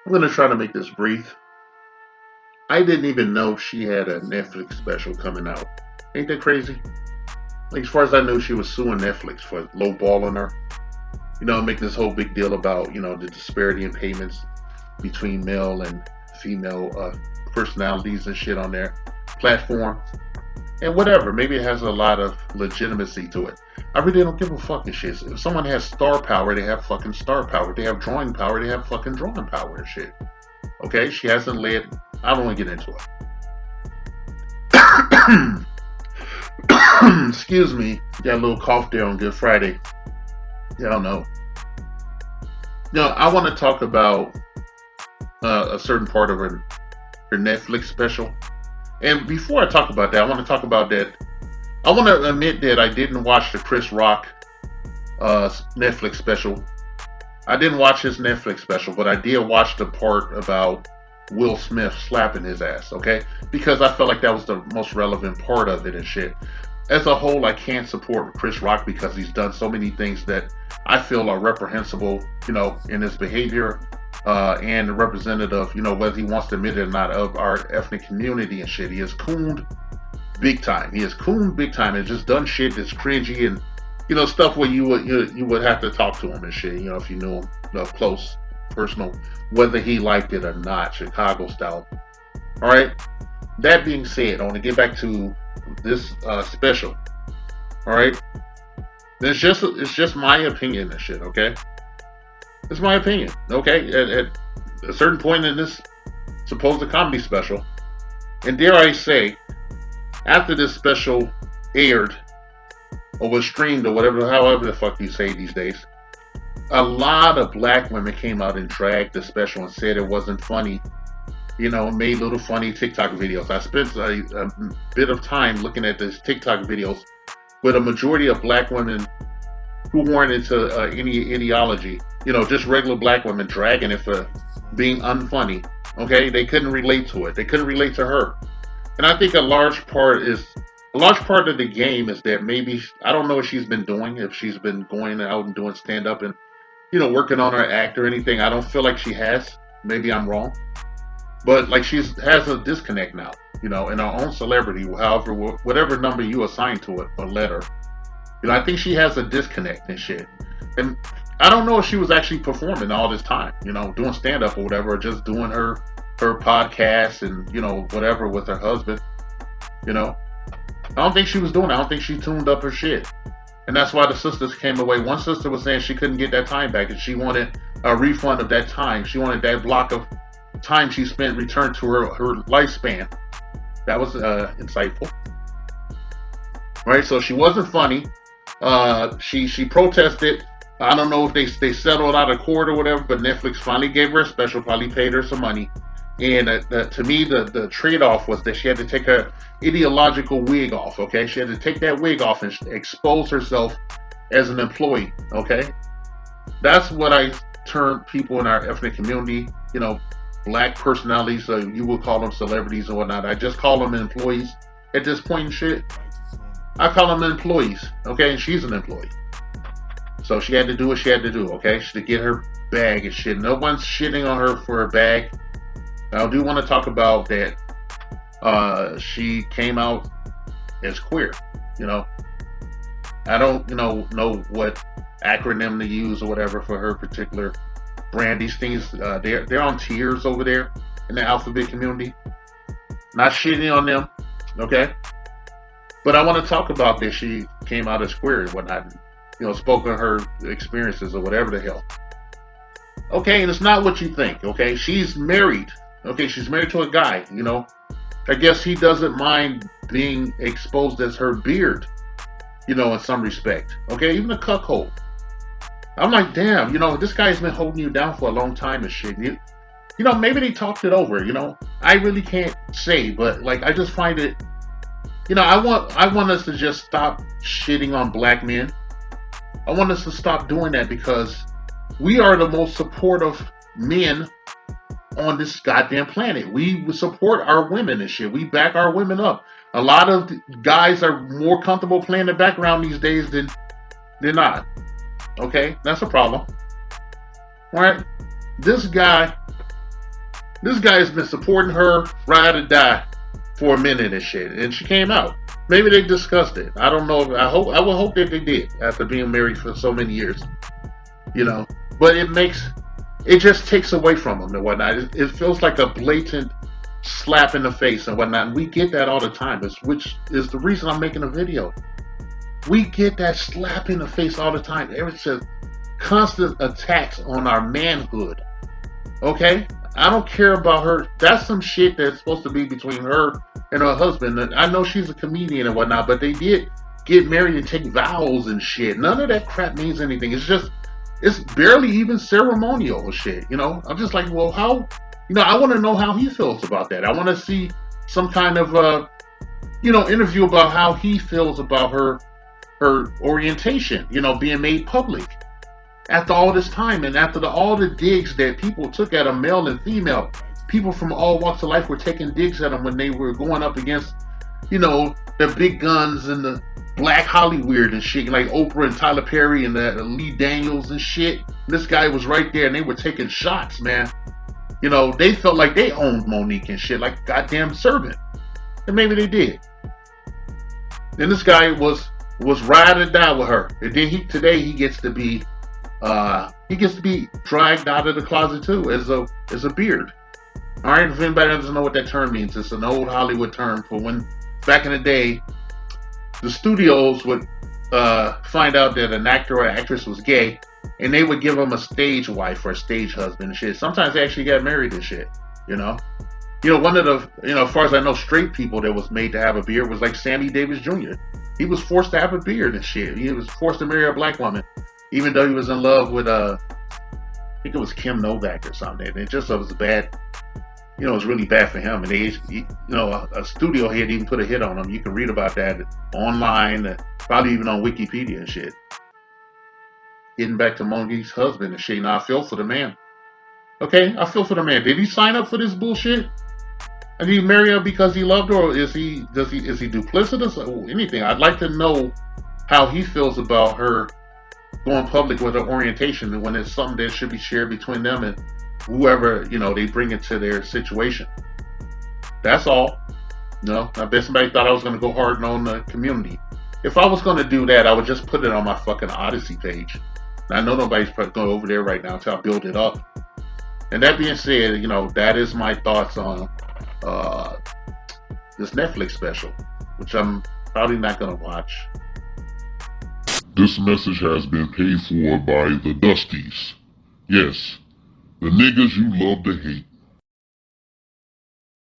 I'm gonna try to make this brief. I didn't even know she had a Netflix special coming out. Ain't that crazy? Like, as far as I knew, she was suing Netflix for lowballing her. Make this whole big deal about the disparity in payments between male and female personalities and shit on their platform. And whatever, maybe it has a lot of legitimacy to it. I really don't give a fucking shit. If someone has star power, they have fucking star power. If they have drawing power, they have fucking drawing power and shit. Okay, she hasn't led. I don't want to get into it. Excuse me. Got a little cough there on Good Friday. Yeah, I don't know. I want to talk about a certain part of her Netflix special. And before I talk about that, I want to talk about that. I want to admit that I didn't watch the Chris Rock Netflix special. I didn't watch his Netflix special, but I did watch the part about Will Smith slapping his ass, okay? Because I felt like that was the most relevant part of it and shit. As a whole, I can't support Chris Rock because he's done so many things that I feel are reprehensible, in his behavior and representative, whether he wants to admit it or not, of our ethnic community and shit. He has cooned big time. He has cooned big time and just done shit that's cringy and stuff where you would have to talk to him and shit. If you knew him up close, personal, whether he liked it or not, Chicago style. All right. That being said, I want to get back to this special. All right. It's just my opinion and shit. Okay. It's my opinion. Okay. At a certain point in this supposed comedy special, and dare I say, after this special aired or was streamed or whatever, however the fuck you say these days, a lot of black women came out and dragged the special and said it wasn't funny. Made little funny TikTok videos. I spent a bit of time looking at these TikTok videos with a majority of black women who weren't into any ideology. Just regular black women dragging it for being unfunny. Okay, they couldn't relate to it. They couldn't relate to her. And I think a large part of the game is that maybe I don't know what she's been doing. If she's been going out and doing stand up and working on her act or anything, I don't feel like she has. Maybe I'm wrong, but like she has a disconnect now. In her own celebrity, however, whatever number you assign to it or letter. I think she has a disconnect and shit. And I don't know if she was actually performing all this time, doing stand up or whatever, or just doing her podcast and whatever with her husband. I don't think she was doing it. I don't think she tuned up her shit. And that's why the sisters came away. One sister was saying she couldn't get that time back and she wanted a refund of that time. She wanted that block of time she spent returned to her lifespan. That was insightful. Right? So she wasn't funny. She protested. I don't know if they settled out of court or whatever, but Netflix finally gave her a special, probably paid her some money. And to me, the trade-off was that she had to take her ideological wig off, okay? She had to take that wig off and expose herself as an employee, okay? That's what I term people in our ethnic community, black personalities, so you would call them celebrities or whatnot. I just call them employees at this point in shit. I call them employees, okay? And she's an employee. So she had to do what she had to do, okay? To get her bag and shit. No one's shitting on her for her bag. I do want to talk about that. She came out as queer. I don't know what acronym to use or whatever for her particular brand. These things they're on tiers over there in the alphabet community. Not shitting on them, okay? But I want to talk about that. She came out as queer and whatnot. Spoke on her experiences or whatever the hell. Okay, and it's not what you think. Okay, she's married. Okay, she's married to a guy, I guess he doesn't mind being exposed as her beard, in some respect. Okay, even a cuckold. I'm like, damn, this guy's been holding you down for a long time and shit. Maybe they talked it over, I really can't say, but like, I just find it, I want us to just stop shitting on black men. I want us to stop doing that because we are the most supportive men on this goddamn planet. We support our women and shit. We back our women up. A lot of guys are more comfortable playing the background these days than they're not. Okay, that's a problem. All right, this guy This guy has been supporting her ride or die for a minute and shit, and she came out. Maybe they discussed it. I don't know. I would hope that they did after being married for so many years. You know, but it just takes away from them and whatnot. It feels like a blatant slap in the face and whatnot. And we get that all the time, which is the reason I'm making a video. We get that slap in the face all the time. It's just constant attacks on our manhood. Okay? I don't care about her. That's some shit that's supposed to be between her and her husband. And I know she's a comedian and whatnot, but they did get married and take vows and shit. None of that crap means anything. It's barely even ceremonial or shit, you know? I'm just like, well, how, I want to know how he feels about that. I want to see some kind of, interview about how he feels about her orientation, being made public after all this time and after all the digs that people took at him, male and female. People from all walks of life were taking digs at him when they were going up against, the big guns and the Black Hollywood and shit, like Oprah and Tyler Perry and Lee Daniels and shit. This guy was right there and they were taking shots, man. They felt like they owned Monique and shit, like a goddamn servant. And maybe they did. And this guy was ride or die with her. And then today he gets to be dragged out of the closet too as a beard. All right, if anybody doesn't know what that term means, it's an old Hollywood term for when back in the day the studios would find out that an actor or actress was gay, and they would give them a stage wife or a stage husband and shit. Sometimes they actually got married and shit. One of the as far as I know, straight people that was made to have a beard was like Sammy Davis Jr. He was forced to have a beard and shit. He was forced to marry a black woman, even though he was in love with I think it was Kim Novak or something. And it just was bad. It was really bad for him. And a studio head even put a hit on him. You can read about that online, probably even on Wikipedia and shit. Getting back to Monique's husband and shit. Now I feel for the man. Okay, I feel for the man. Did he sign up for this bullshit? Did he marry her because he loved her, or is he duplicitous or anything? I'd like to know how he feels about her going public with her orientation, and when it's something that should be shared between them and whoever they bring into their situation. That's all. I bet somebody thought I was going to go hard on the community. If I was going to do that, I would just put it on my fucking Odyssey page. I know nobody's going over there right now until I build it up. And that being said, that is my thoughts on this Netflix special, which I'm probably not going to watch. This message has been paid for by the Dusties. Yes, the niggas you love to hate.